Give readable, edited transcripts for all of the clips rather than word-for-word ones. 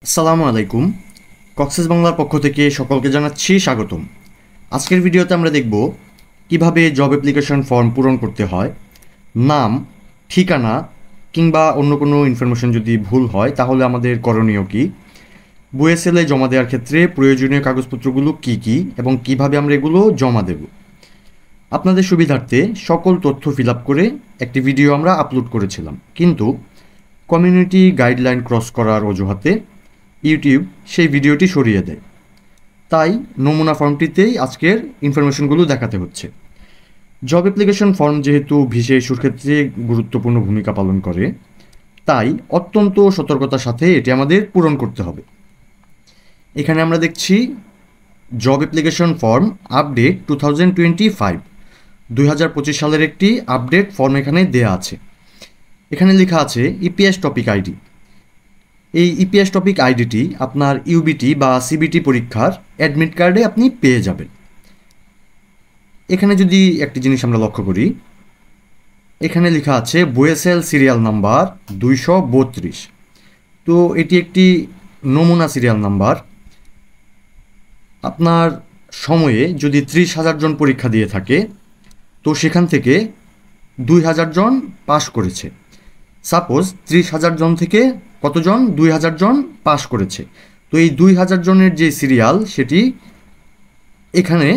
আসসালামু আলাইকুম। কক্সেস বাংলার পক্ষ থেকে সকলকে জানাচ্ছি স্বাগতম। আজকের ভিডিওতে আমরা দেখব কিভাবে জব অ্যাপ্লিকেশন ফর্ম পূরণ করতে হয়। নাম, ঠিকানা কিংবা অন্য কোনো ইনফরমেশন যদি ভুল হয় তাহলে আমাদের করণীয় কী, বুয়েসেলে জমা দেওয়ার ক্ষেত্রে প্রয়োজনীয় কাগজপত্রগুলো কী কী এবং কিভাবে আমরা এগুলো জমা দেব। আপনাদের সুবিধার্থে সকল তথ্য ফিল আপ করে একটি ভিডিও আমরা আপলোড করেছিলাম, কিন্তু কমিউনিটি গাইডলাইন ক্রস করার অজুহাতে ইউটিউব সেই ভিডিওটি সরিয়ে দেয়। তাই নমুনা ফর্মটিতেই আজকের ইনফরমেশনগুলো দেখাতে হচ্ছে। জব অ্যাপ্লিকেশন ফর্ম যেহেতু ভিসা ইস্যুর ক্ষেত্রে গুরুত্বপূর্ণ ভূমিকা পালন করে, তাই অত্যন্ত সতর্কতার সাথে এটি আমাদের পূরণ করতে হবে। এখানে আমরা দেখছি জব অ্যাপ্লিকেশন ফর্ম আপডেট 2025, 2025 সালের একটি আপডেট ফর্ম এখানে দেয়া আছে। এখানে লেখা আছে ইপিএস টপিক আইডি। এই ইপিএস টপিক আইডিটি আপনার ইউবিটি বা সিবিটি পরীক্ষার অ্যাডমিট কার্ডে আপনি পেয়ে যাবেন। এখানে যদি একটি জিনিস আমরা লক্ষ্য করি, এখানে লেখা আছে বুয়েসেল সিরিয়াল নাম্বার 232। তো এটি একটি নমুনা সিরিয়াল নাম্বার। আপনার সময়ে যদি 30,000 জন পরীক্ষা দিয়ে থাকে, তো সেখান থেকে 2,000 জন পাশ করেছে। সাপোজ 30,000 জন থেকে কতজন? 2,000 জন পাশ করেছে। তো এই 2,000 জনের যে সিরিয়াল, সেটি এখানে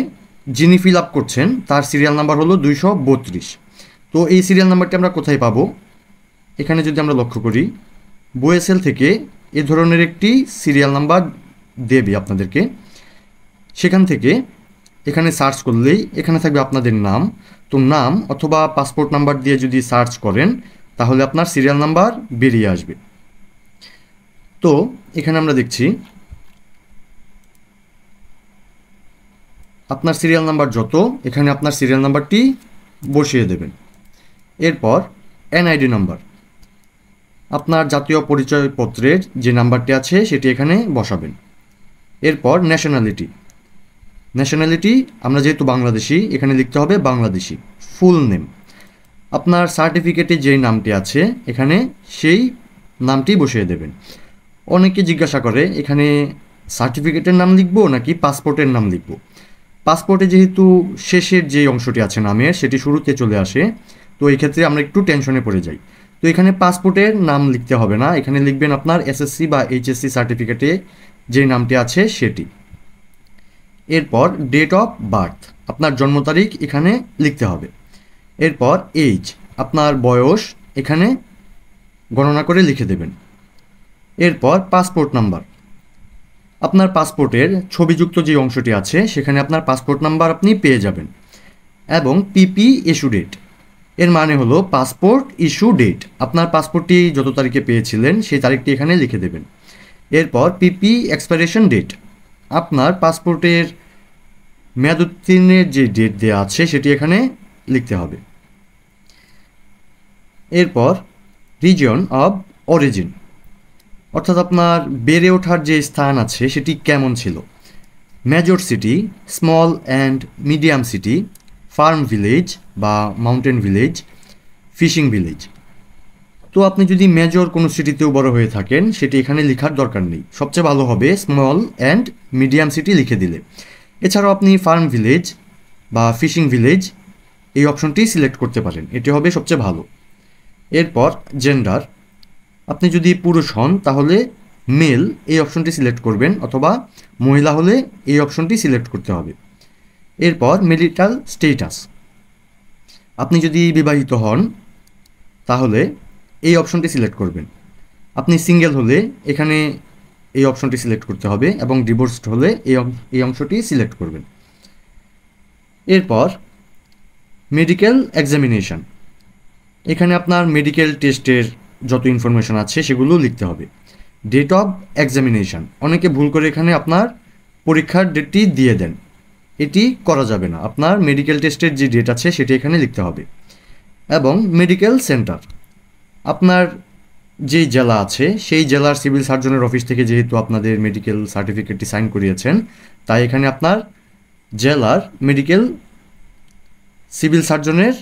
যিনি ফিল আপ করছেন তার সিরিয়াল নাম্বার হলো 232। তো এই সিরিয়াল নাম্বারটি আমরা কোথায় পাবো? এখানে যদি আমরা লক্ষ্য করি, বুয়েসেল থেকে এ ধরনের একটি সিরিয়াল নাম্বার দেবে আপনাদেরকে। সেখান থেকে এখানে সার্চ করলেই এখানে থাকবে আপনাদের নাম। তো নাম অথবা পাসপোর্ট নাম্বার দিয়ে যদি সার্চ করেন তাহলে আপনার সিরিয়াল নাম্বার বেরিয়ে আসবে। তো এখানে আমরা দেখছি আপনার সিরিয়াল নাম্বার যত, এখানে আপনার সিরিয়াল নাম্বারটি বসিয়ে দেবেন। এরপর এনআইডি নাম্বার, আপনার জাতীয় পরিচয়পত্রের যে নাম্বারটি আছে সেটি এখানে বসাবেন। এরপর ন্যাশনালিটি আমরা যেহেতু বাংলাদেশি, এখানে লিখতে হবে বাংলাদেশি। ফুল নেম, আপনার সার্টিফিকেটে যেই নামটি আছে এখানে সেই নামটি বসিয়ে দেবেন। অনেকে জিজ্ঞাসা করে এখানে সার্টিফিকেটের নাম লিখব নাকি পাসপোর্টের নাম লিখব। পাসপোর্টে যেহেতু শেষের যে অংশটি আছে নামের, সেটি শুরুতে চলে আসে, তো এই ক্ষেত্রে আমরা একটু টেনশনে পড়ে যাই। তো এখানে পাসপোর্টের নাম লিখতে হবে না, এখানে লিখবেন আপনার এসএসসি বা এইচএসসি সার্টিফিকেটে যে নামটি আছে সেটি। এরপর ডেট অফ বার্থ, আপনার জন্ম তারিখ এখানে লিখতে হবে। এরপর এজ, আপনার বয়স এখানে গণনা করে লিখে দেবেন। এরপর পাসপোর্ট নাম্বার, আপনার পাসপোর্টের ছবিযুক্ত যে অংশটি আছে সেখানে আপনার পাসপোর্ট নাম্বার আপনি পেয়ে যাবেন। এবং পিপি ইস্যু ডেট, এর মানে হলো পাসপোর্ট ইস্যু ডেট। আপনার পাসপোর্টটি যত তারিখে পেয়েছিলেন সেই তারিখটি এখানে লিখে দেবেন। এরপর পিপি এক্সপাইরেশন ডেট, আপনার পাসপোর্টের মেয়াদ উত্তীর্ণের যে ডেট দেওয়া আছে সেটি এখানে লিখতে হবে। এরপর রিজিয়ন অব অরিজিন, অর্থাৎ আপনার বেড়ে ওঠার যে স্থান আছে সেটি কেমন ছিল। Major city, small and medium city, farm village বা মাউন্টেন ভিলেজ, ফিশিং ভিলেজ। তো আপনি যদি মেজর কোনো সিটিতেও বড় হয়ে থাকেন সেটি এখানে লেখার দরকার নেই, সবচেয়ে ভালো হবে স্মল অ্যান্ড মিডিয়াম সিটি লিখে দিলে। এছাড়াও আপনি ফার্ম ভিলেজ বা ফিশিং ভিলেজ এই অপশনটি সিলেক্ট করতে পারেন, এটি হবে সবচেয়ে ভালো। এরপর জেন্ডার, আপনি যদি পুরুষ হন তাহলে মেল এই অপশনটি সিলেক্ট করবেন, অথবা মহিলা হলে এই অপশনটি সিলেক্ট করতে হবে। এরপর মেরিটাল স্টেটাস, আপনি যদি বিবাহিত হন তাহলে এই অপশনটি সিলেক্ট করবেন। আপনি সিঙ্গেল হলে এখানে এই অপশনটি সিলেক্ট করতে হবে, এবং ডিভোর্সড হলে এই অংশটি সিলেক্ট করবেন। এরপর মেডিকেল এক্সামিনেশন, এখানে আপনার মেডিকেল টেস্টের যত ইনফরমেশন আছে সেগুলো লিখতে হবে। ডেট অফ এক্সামিনেশন, অনেকে ভুল করে এখানে আপনার পরীক্ষার ডেটটি দিয়ে দেন, এটি করা যাবে না। আপনার মেডিকেল টেস্টের যে ডেট আছে সেটি এখানে লিখতে হবে। এবং মেডিকেল সেন্টার, আপনার যেই জেলা আছে সেই জেলার সিভিল সার্জনের অফিস থেকে যেহেতু আপনাদের মেডিকেল সার্টিফিকেটটি সাইন করিয়েছেন, তাই এখানে আপনার জেলার মেডিকেল সিভিল সার্জনের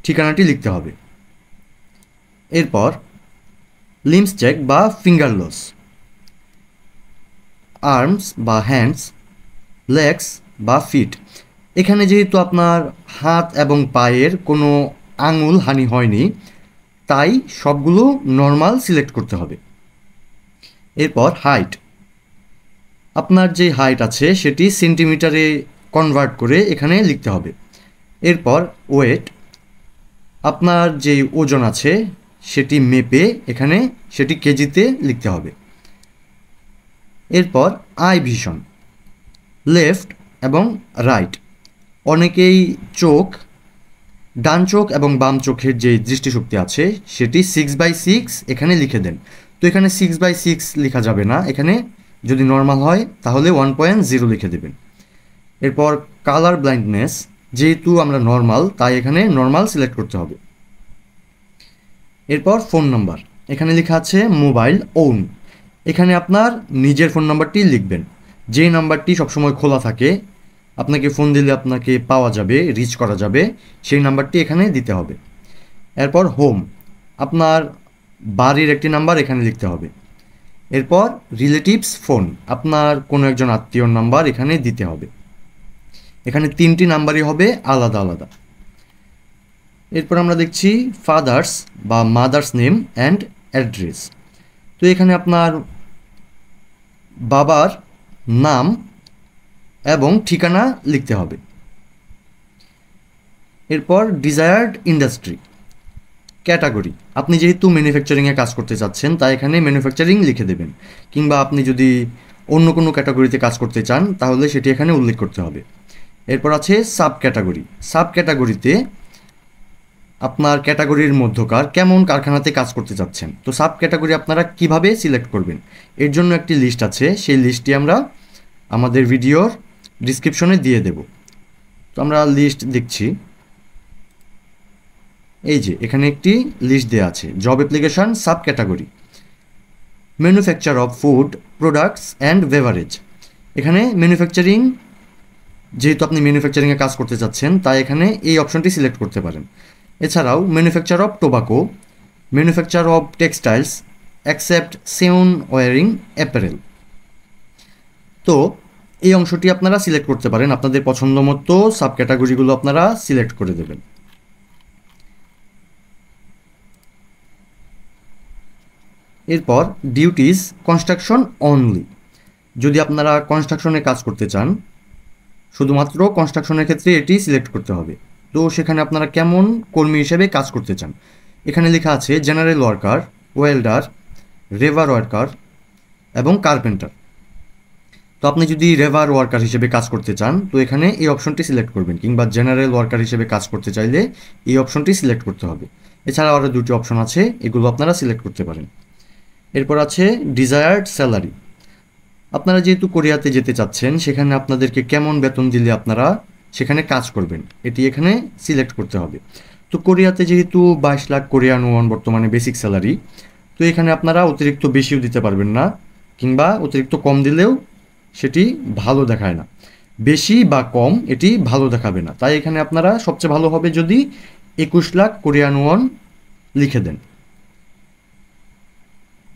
ঠিকানাটি লিখতে হবে। এরপর লিম্স চেক বা ফিঙ্গার লস, আর্মস বা হ্যান্ডস, লেগস বা ফিট। এখানে যেহেতু আপনার হাত এবং পায়ের কোনো আঙুল হানি হয়নি, তাই সবগুলো নর্মাল সিলেক্ট করতে হবে। এরপর হাইট, আপনার যে হাইট আছে সেটি সেন্টিমিটারে কনভার্ট করে এখানে লিখতে হবে। এরপর ওয়েট, আপনার যে ওজন আছে সেটি মেপে এখানে সেটি কেজিতে লিখতে হবে। এরপর আই ভিশন, লেফট এবং রাইট। অনেকেই চোখ, ডান চোখ এবং বাম চোখের যে দৃষ্টিশক্তি আছে সেটি 6/6 এখানে লিখে দেন। তো এখানে 6/6 লেখা যাবে না, এখানে যদি নর্মাল হয় তাহলে 1.0 লিখে দেবেন। এরপর কালার ব্লাইন্ডনেস, যেহেতু আমরা নর্মাল তাই এখানে নর্মাল সিলেক্ট করতে হবে। এরপর ফোন নাম্বার, এখানে লেখা আছে মোবাইল ওন, এখানে আপনার নিজের ফোন নাম্বারটি লিখবেন। যেই নাম্বারটি সবসময় খোলা থাকে, আপনাকে ফোন দিলে আপনাকে পাওয়া যাবে, রিচ করা যাবে, সেই নাম্বারটি এখানে দিতে হবে। এরপর হোম, আপনার বাড়ির একটি নাম্বার এখানে লিখতে হবে। এরপর রিলেটিভস ফোন, আপনার কোনো একজন আত্মীয়র নাম্বার এখানে দিতে হবে। এখানে 3টি নাম্বারই হবে আলাদা আলাদা। এরপর আমরা দেখছি ফাদার্স বা মাদার্স নেম অ্যান্ড অ্যাড্রেস। তো এখানে আপনার বাবার নাম এবং ঠিকানা লিখতে হবে। এরপর ডিজায়ার্ড ইন্ডাস্ট্রি, ক্যাটাগরি, আপনি যেহেতু ম্যানুফ্যাকচারিংয়ে কাজ করতে চাচ্ছেন তাই এখানে ম্যানুফ্যাকচারিং লিখে দেবেন, কিংবা আপনি যদি অন্য কোনো ক্যাটাগরিতে কাজ করতে চান তাহলে সেটি এখানে উল্লেখ করতে হবে। এরপর আছে সাব ক্যাটাগরি, সাব ক্যাটাগরিতে আপনার ক্যাটাগরির মধ্যকার কেমন কারখানাতে কাজ করতে চাচ্ছেন। তো সাব ক্যাটাগরি আপনারা কিভাবে সিলেক্ট করবেন এর জন্য একটি লিস্ট আছে, সেই লিস্টটি আমরা আমাদের ভিডিওর ডিসক্রিপশনে দিয়ে দেব। তো আমরা লিস্ট দেখছি, এই যে এখানে একটি লিস্ট দেওয়া আছে, job application sub category, manufacture of food products and beverage. এখানে ম্যানুফ্যাকচারিং, যেহেতু আপনি ম্যানুফ্যাকচারিংয়ে কাজ করতে চাচ্ছেন তাই এখানে এই অপশনটি সিলেক্ট করতে পারেন। এছাড়াও manufacture of tobacco, manufacture of textiles except sewn wearing apparel. তো এই অংশটি আপনারা সিলেক্ট করতে পারেন, আপনাদের পছন্দ মতো সাব ক্যাটাগরিগুলো আপনারা সিলেক্ট করে দেবেন। এরপর ডিউটিস কনস্ট্রাকশন অনলি, যদি আপনারা কনস্ট্রাকশনে কাজ করতে চান শুধুমাত্র কনস্ট্রাকশনের ক্ষেত্রে এটি সিলেক্ট করতে হবে। তো সেখানে আপনারা কেমন কর্মী হিসেবে কাজ করতে চান, এখানে লেখা আছে জেনারেল ওয়ার্কার, ওয়েল্ডার, রেভার ওয়ার্কার এবং কার্পেন্টার। তো আপনি যদি রেভার ওয়ার্কার হিসেবে কাজ করতে চান তো এখানে এই অপশনটি সিলেক্ট করবেন, কিংবা জেনারেল ওয়ার্কার হিসেবে কাজ করতে চাইলে এই অপশনটি সিলেক্ট করতে হবে। এছাড়া আরও দুটি অপশন আছে, এগুলো আপনারা সিলেক্ট করতে পারেন। এরপর আছে ডিজায়ার্ড স্যালারি, আপনারা যেহেতু কোরিয়াতে যেতে চাচ্ছেন সেখানে আপনাদেরকে কেমন বেতন দিলে আপনারা সেখানে কাজ করবেন এটি এখানে সিলেক্ট করতে হবে। তো কোরিয়াতে যেহেতু 22 লাখ কোরিয়ান ওয়ান বর্তমানে বেসিক স্যালারি, তো এখানে আপনারা অতিরিক্ত বেশিও দিতে পারবেন না, কিংবা অতিরিক্ত কম দিলেও সেটি ভালো দেখায় না, বেশি বা কম এটি ভালো দেখাবে না, তাই এখানে আপনারা সবচেয়ে ভালো হবে যদি 21 লাখ কোরিয়ান ওয়ান লিখে দেন।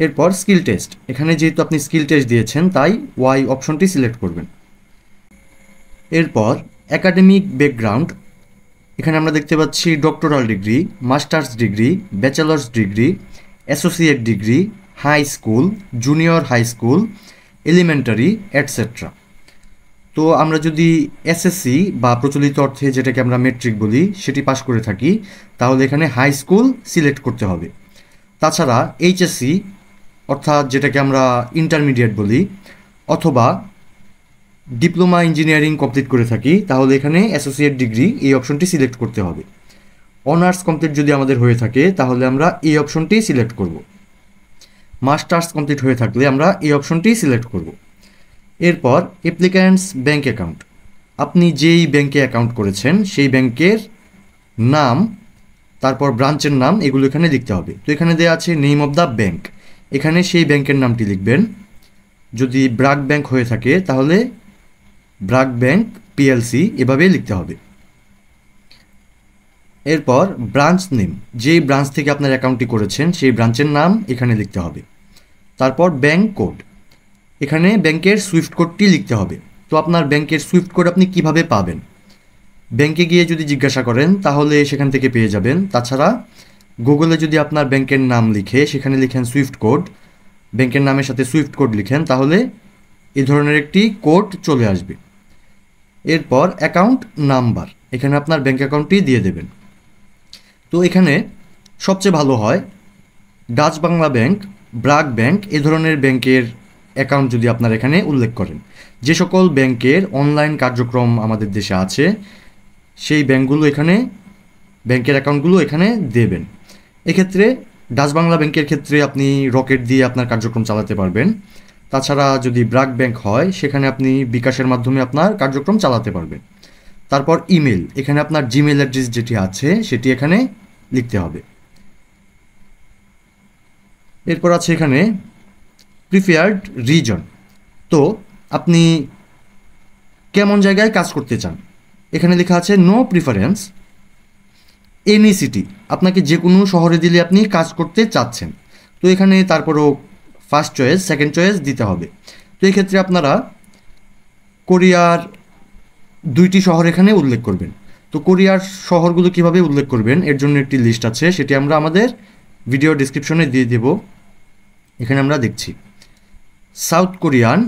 এরপর স্কিল টেস্ট, এখানে যেহেতু আপনি স্কিল টেস্ট দিয়েছেন তাই ওয়াই অপশনটি সিলেক্ট করবেন। এরপর একাডেমিক ব্যাকগ্রাউন্ড, এখানে আমরা দেখতে পাচ্ছি doctoral degree, master's degree, bachelor's degree, associate degree, high school, junior high school, elementary etcetera. তো আমরা যদি এসএসসি বা প্রচলিত অর্থে যেটাকে আমরা মেট্রিক বলি সেটি পাশ করে থাকি তাহলে এখানে হাই স্কুল সিলেক্ট করতে হবে। তাছাড়া এইচএসসি অর্থাৎ যেটাকে আমরা ইন্টারমিডিয়েট বলি, অথবা ডিপ্লোমা ইঞ্জিনিয়ারিং কমপ্লিট করে থাকি তাহলে এখানে অ্যাসোসিয়েট ডিগ্রি এই অপশনটি সিলেক্ট করতে হবে। অনার্স কমপ্লিট যদি আমাদের হয়ে থাকে তাহলে আমরা এই অপশনটি সিলেক্ট করব। মাস্টার্স কমপ্লিট হয়ে থাকলে আমরা এই অপশনটি সিলেক্ট করব। এরপর অ্যাপ্লিক্যান্টস ব্যাঙ্ক অ্যাকাউন্ট, আপনি যেই ব্যাঙ্কে অ্যাকাউন্ট করেছেন সেই ব্যাঙ্কের নাম, তারপর ব্রাঞ্চের নাম, এগুলো এখানে লিখতে হবে। তো এখানে দেওয়া আছে নেম অফ দ্য ব্যাঙ্ক, এখানে সেই ব্যাঙ্কের নামটি লিখবেন। যদি ব্রাক ব্যাঙ্ক হয়ে থাকে তাহলে ব্রাক ব্যাঙ্ক পিএলসি এভাবে লিখতে হবে। এরপর ব্রাঞ্চ নেম, যেই ব্রাঞ্চ থেকে আপনার অ্যাকাউন্টটি করেছেন সেই ব্রাঞ্চের নাম এখানে লিখতে হবে। তারপর ব্যাঙ্ক কোড, এখানে ব্যাংকের সুইফট কোডটি লিখতে হবে। তো আপনার ব্যাংকের সুইফট কোড আপনি কিভাবে পাবেন? ব্যাংকে গিয়ে যদি জিজ্ঞাসা করেন তাহলে সেখান থেকে পেয়ে যাবেন। তাছাড়া গুগলে যদি আপনার ব্যাংকের নাম লিখে সেখানে লিখেন সুইফট কোড, ব্যাংকের নামের সাথে সুইফট কোড লিখেন, তাহলে এই ধরনের একটি কোড চলে আসবে। এরপর অ্যাকাউন্ট নাম্বার, এখানে আপনার ব্যাংক অ্যাকাউন্টটি দিয়ে দেবেন। তো এখানে সবচেয়ে ভালো হয় ডাচ বাংলা ব্যাংক, ব্রাক ব্যাংক, এ ধরনের ব্যাংকের অ্যাকাউন্ট যদি আপনার এখানে উল্লেখ করেন। যে সকল ব্যাংকের অনলাইন কার্যক্রম আমাদের দেশে আছে সেই ব্যাংকগুলো এখানে, ব্যাংকের অ্যাকাউন্টগুলো এখানে দেবেন। এক্ষেত্রে ডাচ বাংলা ব্যাংকের ক্ষেত্রে আপনি রকেট দিয়ে আপনার কার্যক্রম চালাতে পারবেন। তাছাড়া যদি ব্রাক ব্যাংক হয় সেখানে আপনি বিকাশের মাধ্যমে আপনার কার্যক্রম চালাতে পারবেন। তারপর ইমেল, এখানে আপনার জিমেল অ্যাড্রেস যেটি আছে সেটি এখানে লিখতে হবে। এরপর আছে এখানে প্রিফার্ড রিজন, তো আপনি কেমন জায়গায় কাজ করতে চান। এখানে লেখা আছে নো প্রিফারেন্স, এনি সিটি, আপনাকে যে কোনো শহরে দিলে আপনি কাজ করতে চাচ্ছেন। তো এখানে তারপরও ফার্স্ট চয়েস, সেকেন্ড চয়েস দিতে হবে। তো এই ক্ষেত্রে আপনারা কোরিয়ার 2টি শহর এখানে উল্লেখ করবেন। তো কোরিয়ার শহরগুলো কিভাবে উল্লেখ করবেন এর জন্য একটি লিস্ট আছে, সেটি আমরা আমাদের ভিডিও ডিসক্রিপশনে দিয়ে দেব। এখানে আমরা দেখছি সাউথ কোরিয়ান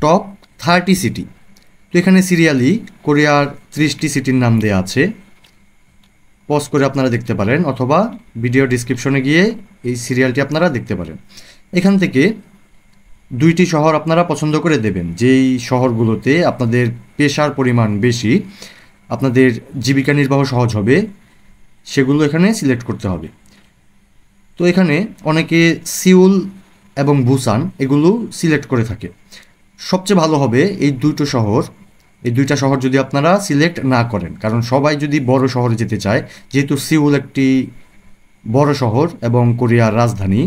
টপ 30 সিটি। তো এখানে সিরিয়ালি কোরিয়ার 30টি সিটির নাম দেওয়া আছে, পজ করে আপনারা দেখতে পারেন অথবা ভিডিও ডিসক্রিপশনে গিয়ে এই সিরিয়ালটি আপনারা দেখতে পারেন। এখান থেকে 2টি শহর আপনারা পছন্দ করে দেবেন, যেই শহরগুলোতে আপনাদের পেশার পরিমাণ বেশি, আপনাদের জীবিকা নির্বাহ সহজ হবে, সেগুলো এখানে সিলেক্ট করতে হবে। তো এখানে অনেকে সিউল এবং বুসান এগুলো সিলেক্ট করে থাকে। সবচেয়ে ভালো হবে এই 2টা শহর যদি আপনারা সিলেক্ট না করেন, কারণ সবাই যদি বড় শহরে যেতে চায়, যেহেতু সিউল একটি বড় শহর এবং কোরিয়ার রাজধানী,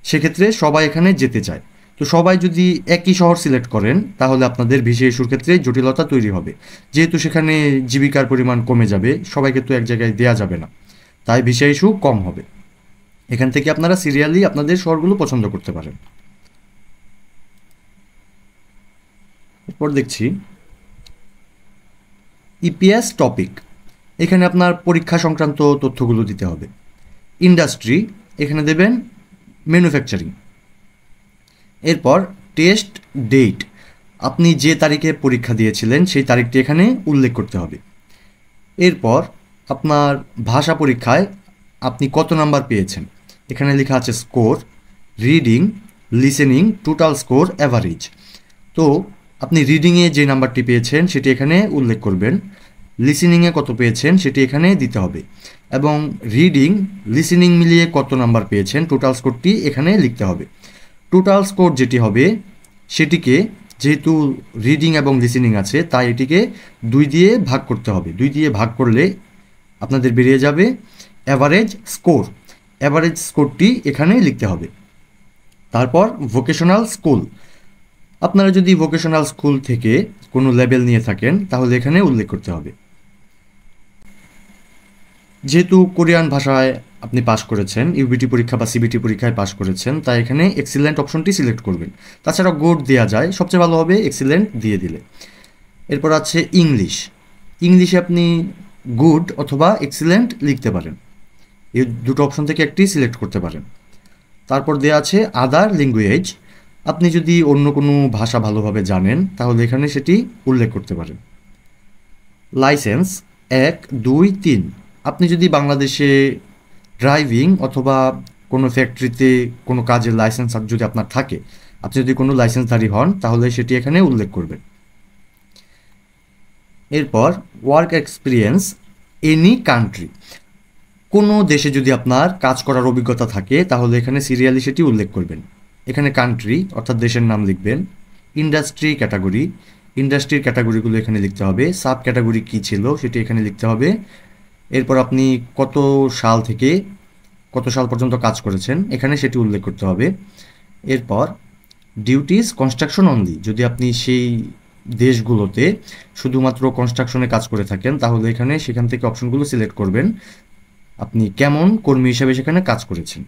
সেক্ষেত্রে সবাই এখানে যেতে চায়। তো সবাই যদি একই শহর সিলেক্ট করেন তাহলে আপনাদের ভিসা ইস্যুর ক্ষেত্রে জটিলতা তৈরি হবে, যেহেতু সেখানে জীবিকার পরিমাণ কমে যাবে, সবাইকে তো এক জায়গায় দেওয়া যাবে না, তাই ভিসা ইস্যু কম হবে। এখান থেকে আপনারা সিরিয়ালি আপনাদের শহরগুলো পছন্দ করতে পারেন। এরপর দেখছি ইপিএস টপিক, এখানে আপনার পরীক্ষা সংক্রান্ত তথ্যগুলো দিতে হবে। ইন্ডাস্ট্রি, এখানে দেবেন ম্যানুফ্যাকচারিং। এরপর টেস্ট ডেট, আপনি যে তারিখে পরীক্ষা দিয়েছিলেন সেই তারিখটি এখানে উল্লেখ করতে হবে। এরপর আপনার ভাষা পরীক্ষায় আপনি কত নাম্বার পেয়েছেন, এখানে লেখা আছে score, reading, listening, total score, average. তো আপনি রিডিংয়ে যে নাম্বারটি পেয়েছেন সেটি এখানে উল্লেখ করবেন, লিসেনিংয়ে কত পেয়েছেন সেটি এখানে দিতে হবে, এবং রিডিং লিসেনিং মিলিয়ে কত নাম্বার পেয়েছেন টোটাল স্কোরটি এখানে লিখতে হবে। টোটাল স্কোর যেটি হবে সেটিকে, যেহেতু রিডিং এবং লিসেনিং আছে তাই এটিকে 2 দিয়ে ভাগ করতে হবে। 2 দিয়ে ভাগ করলে আপনাদের বেরিয়ে যাবে অ্যাভারেজ স্কোর। অ্যাভারেজ স্কোরটি এখানে লিখতে হবে। তারপর ভোকেশনাল স্কুল, আপনারা যদি ভোকেশনাল স্কুল থেকে কোনো লেভেল নিয়ে থাকেন তাহলে এখানে উল্লেখ করতে হবে। যেহেতু কোরিয়ান ভাষায় আপনি পাশ করেছেন, ইউবিটি পরীক্ষা বা সিবিটি পরীক্ষায় পাশ করেছেন, তাই এখানে এক্সিলেন্ট অপশনটি সিলেক্ট করবেন। তাছাড়া গুড দেওয়া যায়, সবচেয়ে ভালো হবে এক্সিলেন্ট দিয়ে দিলে। এরপর আছে ইংলিশ, ইংলিশে আপনি গুড অথবা এক্সিলেন্ট লিখতে পারেন, এই 2টো অপশন থেকে একটি সিলেক্ট করতে পারেন। তারপর দেওয়া আছে আদার ল্যাঙ্গুয়েজ, আপনি যদি অন্য কোনো ভাষা ভালোভাবে জানেন তাহলে এখানে সেটি উল্লেখ করতে পারেন। লাইসেন্স 1, 2, 3, আপনি যদি বাংলাদেশে ড্রাইভিং অথবা কোনো ফ্যাক্টরিতে কোনো কাজের লাইসেন্স যদি আপনার থাকে, আপনি যদি কোনো লাইসেন্সধারী হন তাহলে সেটি এখানে উল্লেখ করবেন। এরপর ওয়ার্ক এক্সপিরিয়েন্স এনি কান্ট্রি, কোনো দেশে যদি আপনার কাজ করার অভিজ্ঞতা থাকে তাহলে এখানে সিরিয়ালি সেটি উল্লেখ করবেন। এখানে কান্ট্রি অর্থাৎ দেশের নাম লিখবেন। ইন্ডাস্ট্রি ক্যাটাগরি, ইন্ডাস্ট্রির ক্যাটাগরিগুলো এখানে লিখতে হবে। সাব ক্যাটাগরি কী ছিল সেটি এখানে লিখতে হবে। এরপর আপনি কত সাল থেকে কত সাল পর্যন্ত কাজ করেছেন এখানে সেটি উল্লেখ করতে হবে। এরপর ডিউটিস কনস্ট্রাকশন অনলি, যদি আপনি সেই দেশগুলোতে শুধুমাত্র কনস্ট্রাকশনে কাজ করে থাকেন তাহলে এখানে সেখান থেকে অপশনগুলো সিলেক্ট করবেন, আপনি কেমন কর্মী হিসাবে সেখানে কাজ করেছেন।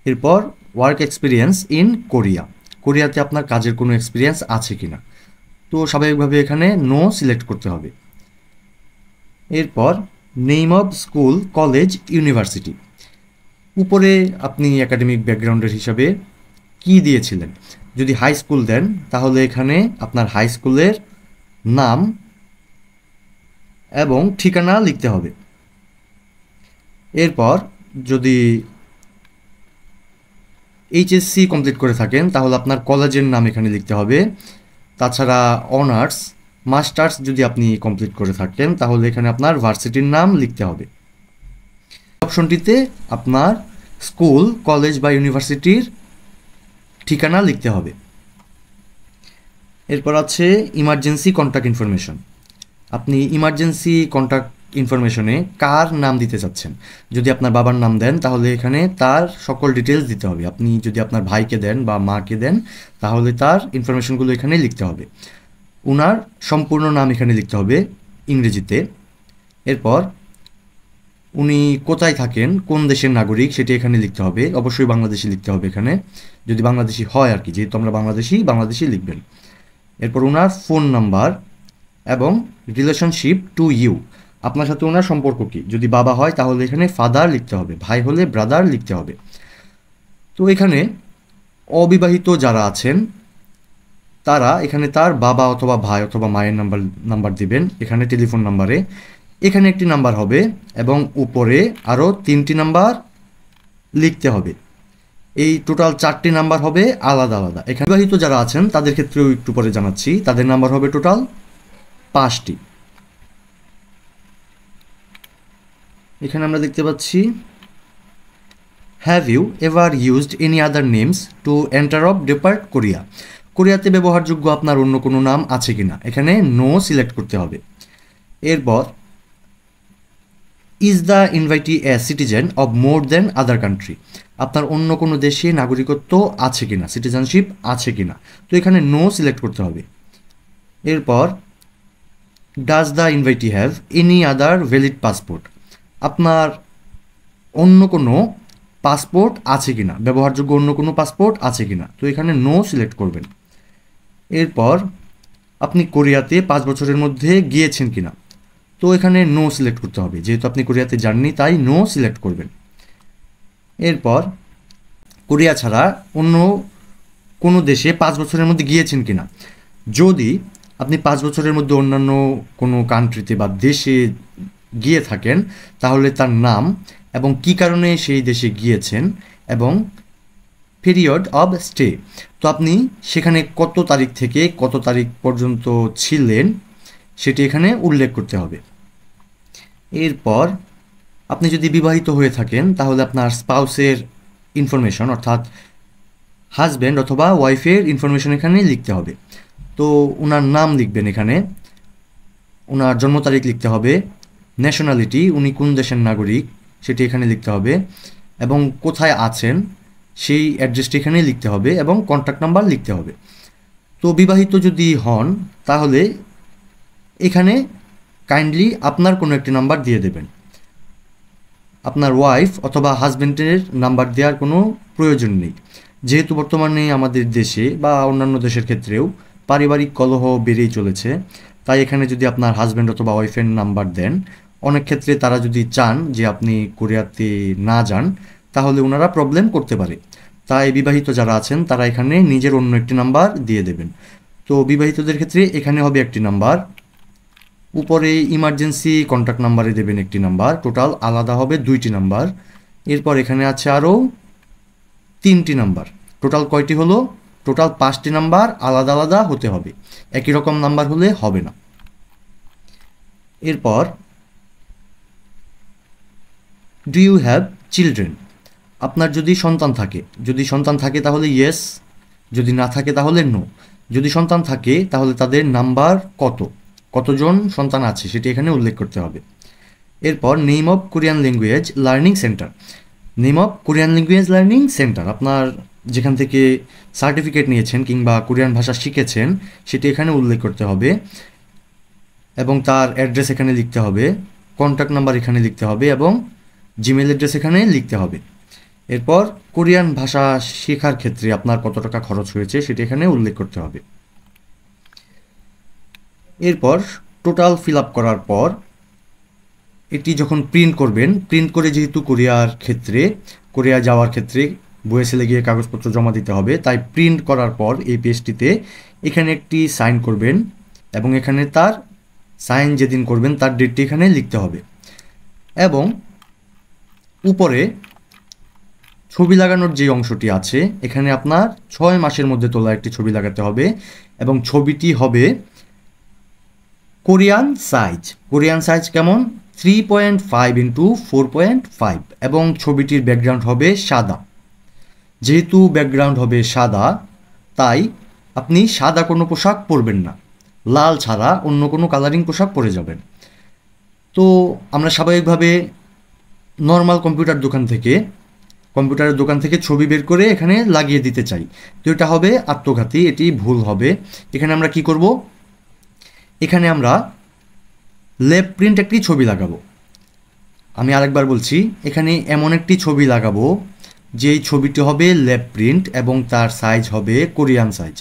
এরপর ওয়ার্ক এক্সপিরিয়েন্স ইন কোরিয়া, কোরিয়াতে আপনার কাজের কোনো এক্সপিরিয়েন্স আছে কি না। তো স্বাভাবিকভাবে এখানে নো সিলেক্ট করতে হবে। এরপর name of school, college, university. উপরে আপনি একাডেমিক ব্যাকগ্রাউন্ডের হিসাবে কি দিয়েছিলেন। যদি হাই স্কুল দেন তাহলে এখানে আপনার হাই স্কুলের নাম এবং ঠিকানা লিখতে হবে। এরপর যদি এইচএসসি কমপ্লিট করে থাকেন তাহলে আপনার কলেজের নাম এখানে লিখতে হবে। তাছাড়া অনার্স, মাস্টার্স যদি আপনি কমপ্লিট করে থাকেন তাহলে এখানে আপনার ভার্সিটির নাম লিখতে হবে। অপশনটিতে আপনার স্কুল, কলেজ বা ইউনিভার্সিটির ঠিকানা লিখতে হবে। এরপর আছে ইমার্জেন্সি কন্ট্যাক্ট ইনফরমেশন। আপনি ইমার্জেন্সি কন্ট্যাক্ট ইনফরমেশনে কার নাম দিতে চাচ্ছেন। যদি আপনার বাবার নাম দেন তাহলে এখানে তার সকল ডিটেলস দিতে হবে। আপনি যদি আপনার ভাইকে দেন বা মাকে দেন তাহলে তার ইনফরমেশনগুলো এখানে লিখতে হবে। ওনার সম্পূর্ণ নাম এখানে লিখতে হবে ইংরেজিতে। এরপর উনি কোথায় থাকেন, কোন দেশের নাগরিক সেটি এখানে লিখতে হবে। অবশ্যই বাংলাদেশি লিখতে হবে এখানে, যদি বাংলাদেশি হয় আর কি, যেহেতু আমরা বাংলাদেশি লিখবেন। এরপর ওনার ফোন নাম্বার এবং রিলেশনশিপ টু ইউ, আপনার সাথে ওনার সম্পর্ক কী। যদি বাবা হয় তাহলে এখানে ফাদার লিখতে হবে, ভাই হলে ব্রাদার লিখতে হবে। তো এখানে অবিবাহিত যারা আছেন তারা এখানে তার বাবা অথবা ভাই অথবা মায়ের নাম্বার দিবেন এখানে টেলিফোন নাম্বারে। এখানে একটি নাম্বার হবে এবং উপরে আরও 3টি নাম্বার লিখতে হবে। এই টোটাল 4টি নাম্বার হবে আলাদা আলাদা। এখানে বিবাহিত যারা আছেন তাদের ক্ষেত্রেও একটু পরে জানাচ্ছি, তাদের নাম্বার হবে টোটাল 5টি। এখানে আমরা দেখতে পাচ্ছি have you ever used any other names to enter of depart Korea. কোরিয়াতে ব্যবহারযোগ্য আপনার অন্য কোনো নাম আছে কি না, এখানে নো সিলেক্ট করতে হবে। এরপর is the invitee a citizen of more than other country, আপনার অন্য কোনো দেশে নাগরিকত্ব আছে কি না, সিটিজেনশিপ আছে কি না, তো এখানে নো সিলেক্ট করতে হবে। এরপর does the invitee have any other valid passport, আপনার অন্য কোনো পাসপোর্ট আছে কি না, ব্যবহারযোগ্য অন্য কোনো পাসপোর্ট আছে কি না, তো এখানে নো সিলেক্ট করবেন। এরপর আপনি কোরিয়াতে 5 বছরের মধ্যে গিয়েছেন কি না, তো এখানে নো সিলেক্ট করতে হবে, যেহেতু আপনি কোরিয়াতে যাননি তাই নো সিলেক্ট করবেন। এরপর কোরিয়া ছাড়া অন্য কোনো দেশে 5 বছরের মধ্যে গিয়েছেন কি না, যদি আপনি 5 বছরের মধ্যে অন্যান্য কোনো কান্ট্রিতে বা দেশে গিয়ে থাকেন তাহলে তার নাম এবং কী কারণে সেই দেশে গিয়েছেন এবং পিরিয়ড অব স্টে, তো আপনি সেখানে কত তারিখ থেকে কত তারিখ পর্যন্ত ছিলেন সেটি এখানে উল্লেখ করতে হবে। এরপর আপনি যদি বিবাহিত হয়ে থাকেন তাহলে আপনার স্পাউসের ইনফরমেশন অর্থাৎ হাজব্যান্ড অথবা ওয়াইফের ইনফরমেশন এখানে লিখতে হবে। তো ওনার নাম লিখবেন, এখানে ওনার জন্ম তারিখ লিখতে হবে, ন্যাশনালিটি উনি কোন দেশের নাগরিক সেটি এখানে লিখতে হবে এবং কোথায় আছেন সেই অ্যাড্রেসটি এখানে লিখতে হবে এবং কন্ট্যাক্ট নাম্বার লিখতে হবে। তো বিবাহিত যদি হন তাহলে এখানে কাইন্ডলি আপনার কোনো একটি নাম্বার দিয়ে দেবেন, আপনার ওয়াইফ অথবা হাজব্যান্ডের নাম্বার দেওয়ার কোনো প্রয়োজন নেই, যেহেতু বর্তমানে আমাদের দেশে বা অন্যান্য দেশের ক্ষেত্রেও পারিবারিক কলহ বেড়েই চলেছে, তাই এখানে যদি আপনার হাজব্যান্ড অথবা ওয়াইফের নাম্বার দেন, অনেক ক্ষেত্রে তারা যদি চান যে আপনি কোরিয়াতে না যান তাহলে ওনারা প্রবলেম করতে পারে। তাই বিবাহিত যারা আছেন তারা এখানে নিজের অন্য একটি নাম্বার দিয়ে দেবেন। তো বিবাহিতদের ক্ষেত্রে এখানে হবে একটি নাম্বার, উপরে ইমার্জেন্সি কন্ট্যাক্ট নাম্বারে দেবেন একটি নাম্বার, টোটাল আলাদা হবে 2টি নাম্বার। এরপর এখানে আছে আরও 3টি নাম্বার, টোটাল কয়টি হলো, টোটাল 5টি নাম্বার আলাদা আলাদা হতে হবে, একই রকম নাম্বার হলে হবে না। এরপর ডু ইউ হ্যাভ চিলড্রেন, আপনার যদি সন্তান থাকে তাহলে ইয়েস, যদি না থাকে তাহলে নো। যদি সন্তান থাকে তাহলে তাদের নাম্বার কতজন সন্তান আছে সেটি এখানে উল্লেখ করতে হবে। এরপর name of Korean language learning centre, আপনার যেখান থেকে সার্টিফিকেট নিয়েছেন কিংবা কোরিয়ান ভাষা শিখেছেন সেটি এখানে উল্লেখ করতে হবে এবং তার অ্যাড্রেস এখানে লিখতে হবে, কন্ট্যাক্ট নাম্বার এখানে লিখতে হবে এবং জিমেল অ্যাড্রেস এখানে লিখতে হবে। এরপর কোরিয়ান ভাষা শেখার ক্ষেত্রে আপনার কত টাকা খরচ হয়েছে সেটি এখানে উল্লেখ করতে হবে। এরপর টোটাল ফিল আপ করার পর এটি যখন প্রিন্ট করবেন, প্রিন্ট করে যেহেতু কোরিয়া যাওয়ার ক্ষেত্রে বুয়েসেলে গিয়ে কাগজপত্র জমা দিতে হবে, তাই প্রিন্ট করার পর এই পেজটিতে এখানে একটি সাইন করবেন এবং এখানে তার সাইন যেদিন করবেন তার ডেটটি এখানে লিখতে হবে এবং উপরে ছবি লাগানোর যে অংশটি আছে এখানে আপনার 6 মাসের মধ্যে তোলা একটি ছবি লাগাতে হবে এবং ছবিটি হবে কোরিয়ান সাইজ কেমন 3.5 ইন্টু 4.5 এবং ছবিটির ব্যাকগ্রাউন্ড হবে সাদা। যেহেতু ব্যাকগ্রাউন্ড হবে সাদা তাই আপনি সাদা কোনো পোশাক পরবেন না, লাল ছাড়া অন্য কোনো কালারিং পোশাক পরে যাবেন। তো আমরা স্বাভাবিকভাবে নর্মাল কম্পিউটারের দোকান থেকে ছবি বের করে এখানে লাগিয়ে দিতে চাই, তো এটা হবে আত্মঘাতী, এটি ভুল হবে। এখানে আমরা কি করব, এখানে আমরা লেপ প্রিন্ট একটি ছবি লাগাবো। আমি আরেকবার বলছি, এখানে এমন একটি ছবি লাগাবো যেই ছবিটি হবে লেপ প্রিন্ট এবং তার সাইজ হবে কোরিয়ান সাইজ,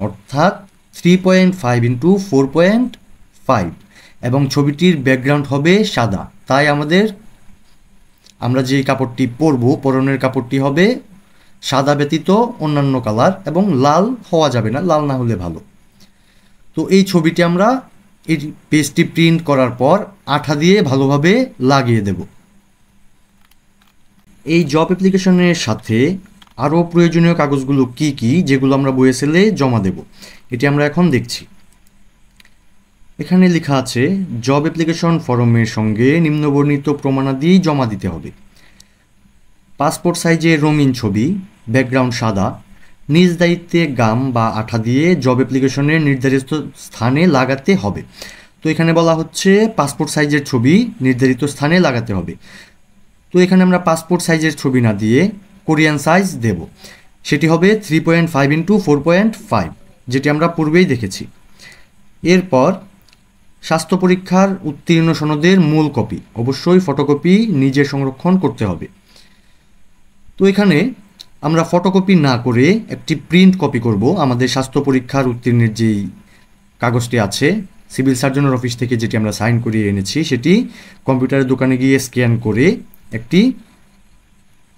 অর্থাৎ 3.5 ইন্টু 4.5 এবং ছবিটির ব্যাকগ্রাউন্ড হবে সাদা। তাই আমরা যে কাপড়টি পরবো, পরনের কাপড়টি হবে সাদা ব্যতীত অন্যান্য কালার এবং লাল হওয়া যাবে না, লাল না হলে ভালো। তো এই ছবিটি আমরা এই পেজটি প্রিন্ট করার পর আঠা দিয়ে ভালোভাবে লাগিয়ে দেব। এই জব অ্যাপ্লিকেশনের সাথে আরও প্রয়োজনীয় কাগজগুলো কি কি যেগুলো আমরা বুয়েসেলে জমা দেব, এটি আমরা এখন দেখছি। এখানে লেখা আছে জব অ্যাপ্লিকেশন ফর্মের সঙ্গে নিম্নবর্ণিত প্রমাণাদি জমা দিতে হবে। পাসপোর্ট সাইজের রঙিন ছবি, ব্যাকগ্রাউন্ড সাদা, নিজ দায়িত্বে গাম বা আঠা দিয়ে জব অ্যাপ্লিকেশনের নির্ধারিত স্থানে লাগাতে হবে। তো এখানে বলা হচ্ছে পাসপোর্ট সাইজের ছবি নির্ধারিত স্থানে লাগাতে হবে। তো এখানে আমরা পাসপোর্ট সাইজের ছবি না দিয়ে কোরিয়ান সাইজ দেব, সেটি হবে 3.5 ইন্টু 4.5, যেটি আমরা পূর্বেই দেখেছি। এরপর স্বাস্থ্য পরীক্ষার উত্তীর্ণ সনদের মূল কপি, অবশ্যই ফটোকপি নিজে সংরক্ষণ করতে হবে। তো এখানে আমরা ফটোকপি না করে একটি প্রিন্ট কপি করব। আমাদের স্বাস্থ্য পরীক্ষার উত্তীর্ণের যেই কাগজটি আছে সিভিল সার্জনের অফিস থেকে যেটি আমরা সাইন করিয়ে এনেছি, সেটি কম্পিউটারের দোকানে গিয়ে স্ক্যান করে একটি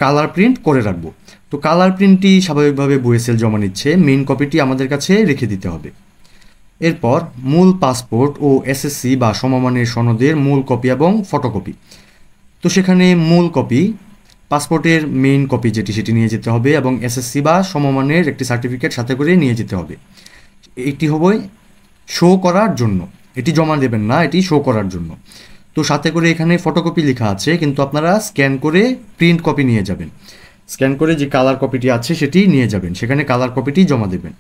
কালার প্রিন্ট করে রাখব। তো কালার প্রিন্টটি স্বাভাবিকভাবে বুয়েসেল জমা নিচ্ছে, মেইন কপিটি আমাদের কাছে রেখে দিতে হবে। এরপর মূল পাসপোর্ট ও এসএসসি বা সমমানের সনদের মূল কপি এবং ফটোকপি। তো সেখানে মূল কপি, পাসপোর্টের মেইন কপি সেটি নিয়ে যেতে হবে এবং এসএসসি বা সমমানের একটি সার্টিফিকেট সাথে করে নিয়ে যেতে হবে। এটি হবে শো করার জন্য, এটি জমা দেবেন না, এটি শো করার জন্য। তো সাথে করে এখানে ফটোকপি লেখা আছে, কিন্তু আপনারা স্ক্যান করে প্রিন্ট কপি নিয়ে যাবেন। স্ক্যান করে যে কালার কপিটি আছে সেটি নিয়ে যাবেন, সেখানে কালার কপিটি জমা দেবেন।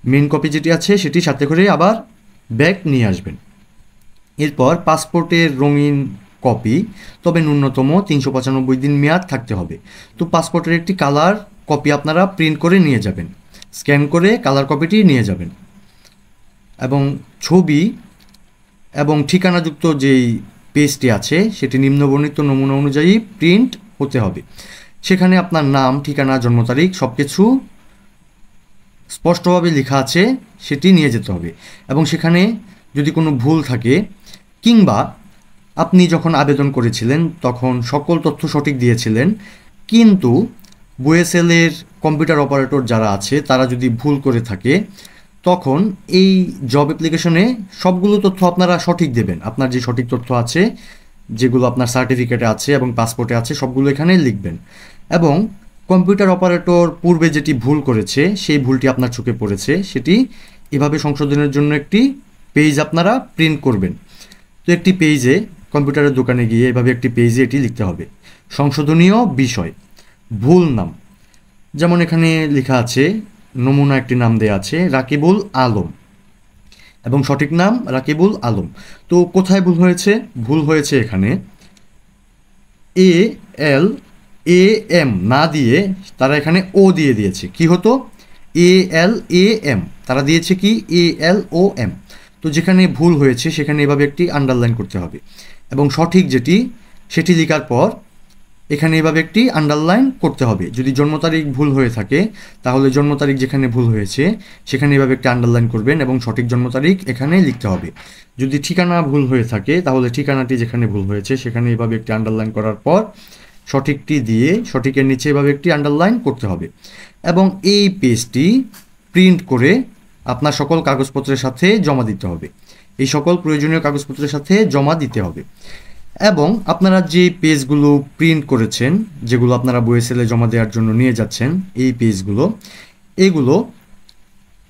মেইন কপি যেটি আছে সেটি সাথে করে আবার ব্যাক নিয়ে আসবেন। এরপর পাসপোর্টের রঙিন কপি, তবে ন্যূনতম 395 দিন মেয়াদ থাকতে হবে। তো পাসপোর্টের একটি কালার কপি আপনারা প্রিন্ট করে নিয়ে যাবেন, স্ক্যান করে কালার কপিটি নিয়ে যাবেন এবং ছবি এবং ঠিকানাযুক্ত যেই পেজটি আছে সেটি নিম্নবর্ণিত নমুনা অনুযায়ী প্রিন্ট হতে হবে। সেখানে আপনার নাম, ঠিকানা, জন্ম তারিখ সব কিছু স্পষ্টভাবে লেখা আছে, সেটি নিয়ে যেতে হবে এবং সেখানে যদি কোনো ভুল থাকে কিংবা আপনি যখন আবেদন করেছিলেন তখন সকল তথ্য সঠিক দিয়েছিলেন, কিন্তু বুয়েসেলের কম্পিউটার অপারেটর যারা আছে তারা যদি ভুল করে থাকে, তখন এই জব অ্যাপ্লিকেশনে সবগুলো তথ্য আপনারা সঠিক দেবেন। আপনার যে সঠিক তথ্য আছে, যেগুলো আপনার সার্টিফিকেটে আছে এবং পাসপোর্টে আছে, সবগুলো এখানে লিখবেন এবং কম্পিউটার অপারেটর পূর্বে যেটি ভুল করেছে সেই ভুলটি আপনার চোখে পড়েছে, সেটি এভাবে সংশোধনের জন্য একটি পেজ আপনারা প্রিন্ট করবেন। তো একটি পেজে কম্পিউটারের দোকানে গিয়ে এভাবে একটি পেজে এটি লিখতে হবে। সংশোধনীয় বিষয়, ভুল নাম, যেমন এখানে লেখা আছে নমুনা একটি নাম দেয়া আছে রাকিবুল আলম এবং সঠিক নাম রাকিবুল আলম। তো কোথায় ভুল হয়েছে? ভুল হয়েছে এখানে ALAM না দিয়ে তারা এখানে ও দিয়ে দিয়েছে। কি হতো? ALAM, তারা দিয়েছে কি ALOM। তো যেখানে ভুল হয়েছে সেখানে এভাবে একটি আন্ডারলাইন করতে হবে এবং সঠিক যেটি সেটি লেখার পর এখানে এভাবে একটি আন্ডারলাইন করতে হবে। যদি জন্ম তারিখ ভুল হয়ে থাকে তাহলে জন্ম তারিখ যেখানে ভুল হয়েছে সেখানে এভাবে একটি আন্ডারলাইন করবেন এবং সঠিক জন্ম তারিখ এখানে লিখতে হবে। যদি ঠিকানা ভুল হয়ে থাকে তাহলে ঠিকানাটি যেখানে ভুল হয়েছে সেখানে এভাবে একটি আন্ডারলাইন করার পর সঠিকটি দিয়ে সঠিকের নিচে এভাবে একটি আন্ডারলাইন করতে হবে এবং এই পেজটি প্রিন্ট করে আপনার সকল কাগজপত্রের সাথে জমা দিতে হবে। এই সকল প্রয়োজনীয় কাগজপত্রের সাথে জমা দিতে হবে এবং আপনারা যে পেজগুলো প্রিন্ট করেছেন, যেগুলো আপনারা বইএসএলে জমা দেওয়ার জন্য নিয়ে যাচ্ছেন, এই পেজগুলো এগুলো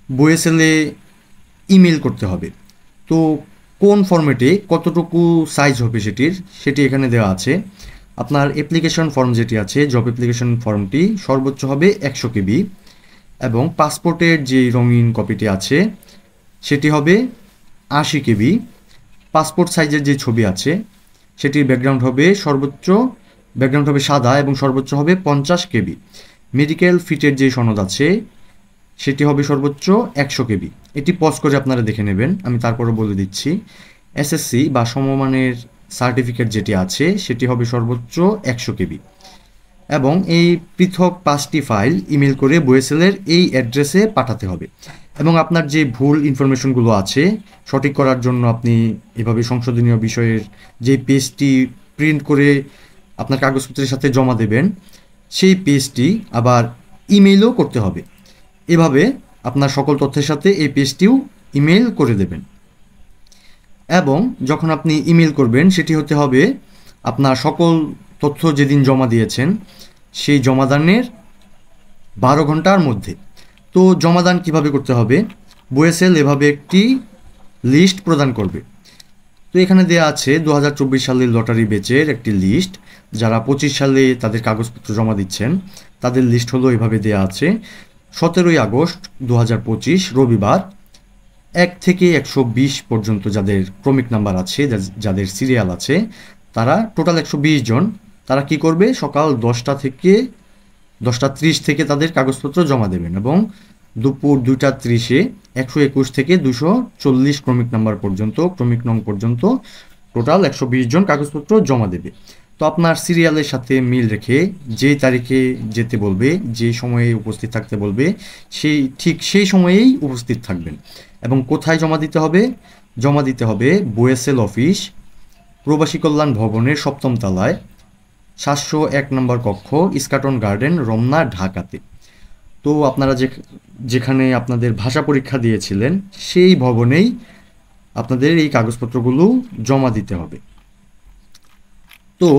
বইএসএলে ইমেল করতে হবে। তো কোন ফরম্যাটে কতটুকু সাইজ হবে সেটি এখানে দেওয়া আছে। আপনার অ্যাপ্লিকেশন ফর্ম যেটি আছে, জব অ্যাপ্লিকেশন ফর্মটি সর্বোচ্চ হবে 100 কেবি এবং পাসপোর্টের যে রঙিন কপিটি আছে সেটি হবে 80 কেবি। পাসপোর্ট সাইজের যে ছবি আছে সেটির ব্যাকগ্রাউন্ড হবে সাদা এবং সর্বোচ্চ হবে 50 কেবি। মেডিকেল ফিটের যে সনদ আছে সেটি হবে সর্বোচ্চ 100 কেবি। এটি পজ করে আপনারা দেখে নেবেন, আমি তারপরে বলে দিচ্ছি। এসএসসি বা সমমানের সার্টিফিকেট যেটি আছে সেটি হবে সর্বোচ্চ 100 কেবি এবং এই পৃথক 5টি ফাইল ইমেল করে বইএসএলের এই অ্যাড্রেসে পাঠাতে হবে এবং আপনার যে ভুল ইনফরমেশনগুলো আছে সঠিক করার জন্য আপনি এভাবে সংশোধনীয় বিষয়ের যে পেজটি প্রিন্ট করে আপনার কাগজপত্রের সাথে জমা দেবেন সেই পেজটি আবার ইমেইলও করতে হবে। এভাবে আপনার সকল তথ্যের সাথে এই পেজটিও ইমেল করে দেবেন এবং যখন আপনি ইমেল করবেন সেটি হতে হবে আপনার সকল তথ্য যেদিন জমা দিয়েছেন সেই জমাদানের 12 ঘন্টার মধ্যে। তো জমাদান কিভাবে করতে হবে? বইএসএল এভাবে একটি লিস্ট প্রদান করবে। তো এখানে দেওয়া আছে 2024 সালের লটারি ব্যাচের একটি লিস্ট, যারা 25 সালে তাদের কাগজপত্র জমা দিচ্ছেন তাদের লিস্ট হলো এভাবে দেওয়া আছে। 17 আগস্ট 2025 রবিবার 1 থেকে 120 পর্যন্ত যাদের ক্রমিক নাম্বার আছে, যাদের সিরিয়াল আছে, তারা টোটাল 120 জন। তারা কি করবে? সকাল 10:30 থেকে তাদের কাগজপত্র জমা দেবেন এবং দুপুর 2:30-এ 121 থেকে 240 ক্রমিক নাম্বার পর্যন্ত, ক্রমিক নং পর্যন্ত টোটাল 120 জন কাগজপত্র জমা দেবে। তো আপনার সিরিয়ালের সাথে মিল রেখে যেই তারিখে যেতে বলবে, যে সময়ে উপস্থিত থাকতে বলবে সেই সময়েই উপস্থিত থাকবেন। এবং কোথায় জমা দিতে হবে? জমা দিতে হবে বইএসএল অফিস, প্রবাসী কল্যাণ ভবনের 7ম তলায়, 701 নম্বর কক্ষ, ইস্কাটন গার্ডেন, রমনা, ঢাকাতে। তো আপনারা যেখানে আপনাদের ভাষা পরীক্ষা দিয়েছিলেন সেই ভবনেই আপনাদের এই কাগজপত্রগুলো জমা দিতে হবে। তো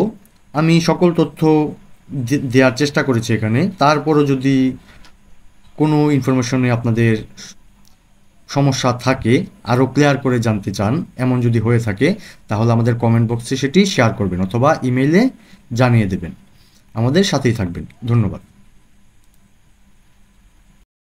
আমি সকল তথ্য দেওয়ার চেষ্টা করেছি এখানে। তারপরও যদি কোনো ইনফরমেশনে আপনাদের সমস্যা থাকে, আরও ক্লিয়ার করে জানতে চান, এমন যদি হয়ে থাকে তাহলে আমাদের কমেন্ট বক্সে সেটি শেয়ার করবেন অথবা ইমেইলে জানিয়ে দেবেন। আমাদের সাথেই থাকবেন। ধন্যবাদ।